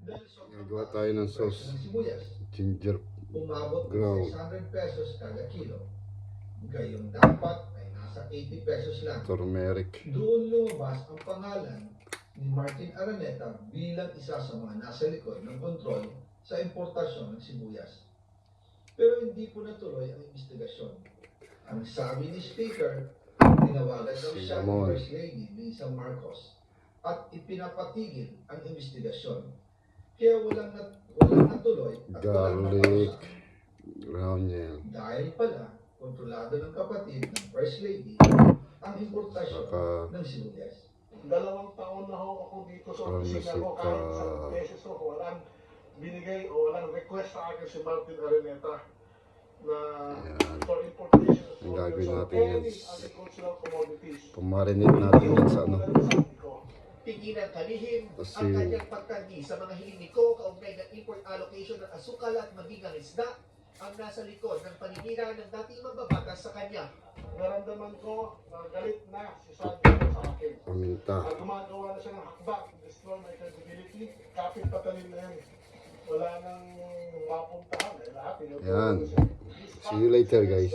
Dahil sobrang Gagawa taas tayo ng ang presyo sauce. ng sibuyas, Ginger umabot ng ground. 600 pesos kada kilo. Gayong dapat ay nasa 80 pesos lang. Turmeric. Doon lumabas ang pangalan ni Martin Araneta bilang isa sa mga nasa likod ng kontrol sa importasyon ng sibuyas. Pero hindi po natuloy ang investigasyon. Ang sabi ni Speaker, tinawagan daw siya ng Cinnamon. First Lady Lisa Marcos at ipinapatigil ang investigasyon. Kaya walang natuloy at walang Garlic. napausa. Ground yan. Dahil pala, kontrolado ng kapatid ng First Lady ang importasyon Saka ng sibuyas. 2 taon na ho ako dito sa opisina ko, kahit isang beses ho, walang binigay o walang request sa akin si Martin Araneta na Ayan. for importation of Ang gagawin of natin yan, any agricultural commodities. pumarinate natin yan sa ano. Tinginan kalihim Kasi ang kanyang pagtanggi sa mga hiling ni Ko kaugnay ng import allocation ng asukal at maging ang isda ang nasa likod ng paninira ng dating mababatas sa kanya. Naramdaman ko na galit na si Sandy sa akin. paminta. At gumagawa na siya ng hakbang to destroy my credibility. Kapit patalim na yan. Wala nang mapuntahan. Lahat. Yan. See you later, guys.